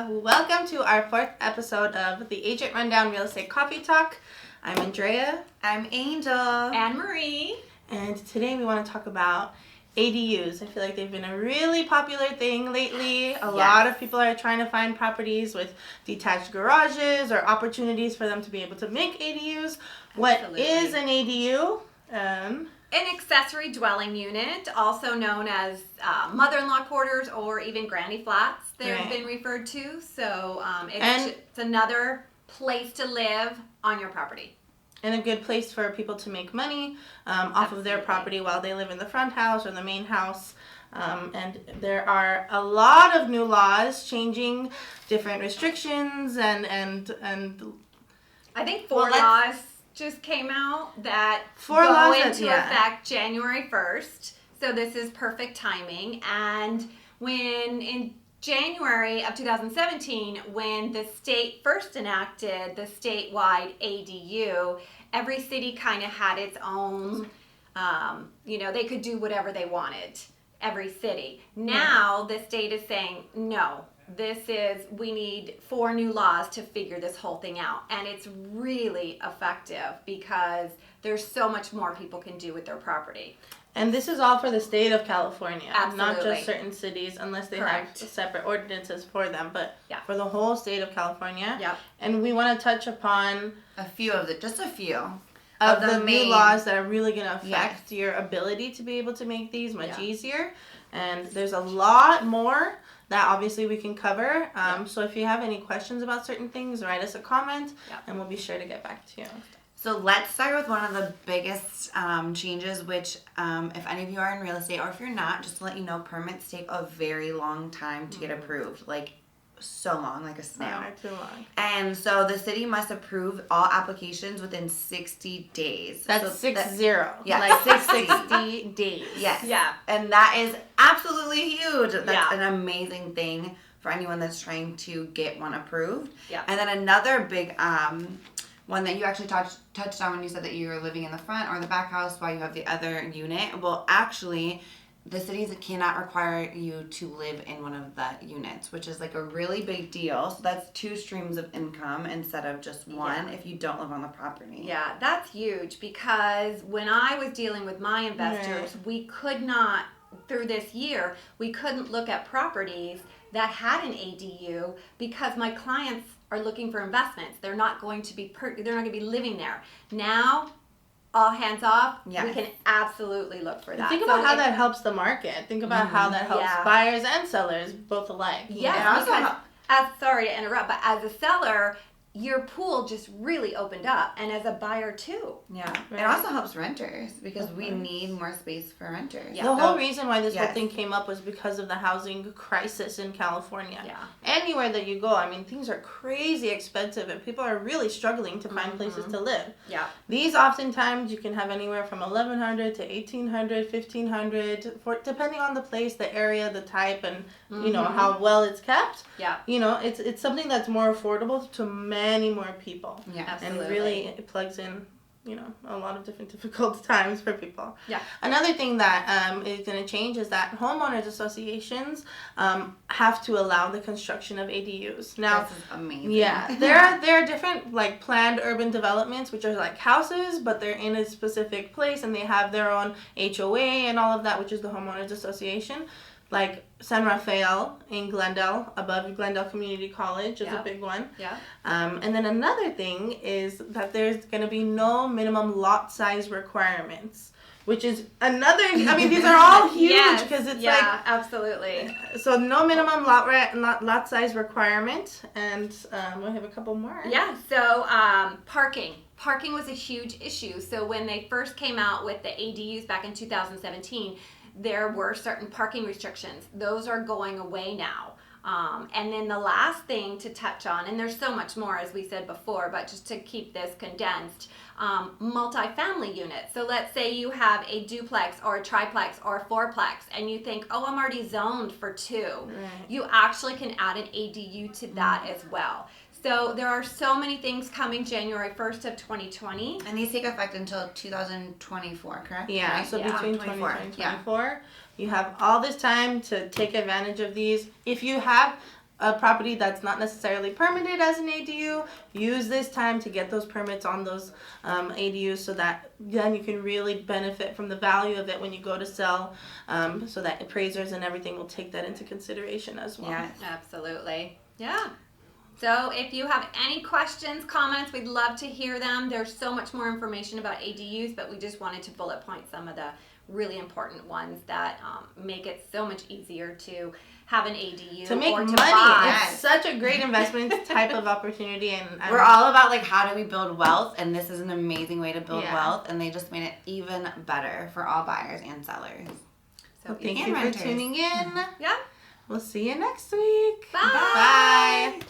Welcome to our fourth episode of the Agent Rundown Real Estate Coffee Talk. I'm Andrea. I'm Angel. And Marie. And today we want to talk about ADUs. I feel like they've been a really popular thing lately. A lot of people are trying to find properties with detached garages or opportunities for them to be able to make ADUs. What is an ADU? An accessory dwelling unit, also known as mother-in-law quarters or even granny flats, they've been referred to. So it's another place to live on your property. And a good place for people to make money off of their property while they live in the front house or the main house. And there are a lot of new laws changing different restrictions and I think four laws just came out that go into effect January 1st. So this is perfect timing. And when in January of 2017, when the state first enacted the statewide ADU, every city kind of had its own, they could do whatever they wanted, every city. Now the state is saying, no, we need 4 new laws to figure this whole thing out. And it's really effective because there's so much more people can do with their property. And this is all for the state of California, Absolutely. Not just certain cities, unless they have separate ordinances for them, but for the whole state of California. Yep. And we want to touch upon just a few of the new laws that are really going to affect your ability to be able to make these much easier. And there's a lot more that obviously we can cover. So if you have any questions about certain things, write us a comment, and we'll be sure to get back to you. So let's start with one of the biggest changes, which if any of you are in real estate, or if you're not, just to let you know, permits take a very long time to get approved. Like, so long, like a snail. Too long. And so the city must approve all applications within 60 days. That's 60. Yeah, like 60 days. Yes. Yeah. And that is absolutely huge. That's an amazing thing for anyone that's trying to get one approved. Yeah. And then another big one that you actually touched on when you said that you're living in the front or the back house while you have the other unit. Well, actually, the cities cannot require you to live in one of the units, which is like a really big deal. So that's 2 streams of income instead of just one if you don't live on the property. Yeah, that's huge because when I was dealing with my investors, we could not, through this year, we couldn't look at properties that had an ADU because my clients are looking for investments. They're not going to be living there. Now, all hands off, we can absolutely look for that. Think about how that helps the market. Think about how that helps buyers and sellers both alike. Yes, because, sorry to interrupt, but as a seller, your pool just really opened up, and as a buyer too. Yeah, it also helps renters because we need more space for renters. Yeah. The whole reason why this whole thing came up was because of the housing crisis in California. Yeah. Anywhere that you go, I mean, things are crazy expensive, and people are really struggling to find places to live. Yeah. These oftentimes you can have anywhere from $1,100 to $1,800, $1,500, depending on the place, the area, the type, and how well it's kept. Yeah. It's something that's more affordable to many more people. Yeah, absolutely. And really it plugs in, a lot of different difficult times for people. Yeah. Another thing that is going to change is that homeowners associations have to allow the construction of ADUs. Now, this is amazing. Yeah, there are different like planned urban developments which are like houses, but they're in a specific place and they have their own HOA and all of that, which is the homeowners association. Like San Rafael in Glendale, above Glendale Community College is a big one. Yeah. And then another thing is that there's going to be no minimum lot size requirements, which is another, these are all huge because it's absolutely. So no minimum lot size requirement, and we have a couple more. Yeah, so parking. Parking was a huge issue. So when they first came out with the ADUs back in 2017, there were certain parking restrictions. Those are going away now. And then the last thing to touch on, and there's so much more as we said before, but just to keep this condensed, multifamily units. So let's say you have a duplex or a triplex or a fourplex and you think, I'm already zoned for 2. Right. You actually can add an ADU to that as well. So there are so many things coming January 1st of 2020. And these take effect until 2024, correct? Yeah, right? so between 2024 and 2024, you have all this time to take advantage of these. If you have a property that's not necessarily permitted as an ADU, use this time to get those permits on those ADUs, so that then you can really benefit from the value of it when you go to sell, so that appraisers and everything will take that into consideration as well. Yes, absolutely. Yeah. So if you have any questions, comments, we'd love to hear them. There's so much more information about ADUs, but we just wanted to bullet point some of the really important ones that make it so much easier to have an ADU to make or to money. buy. It's such a great investment type of opportunity, and we're all about like how do we build wealth, and this is an amazing way to build Yeah. wealth, and they just made it even better for all buyers and sellers. So thank and you renters. for tuning in. Yeah. We'll see you next week. Bye. Bye.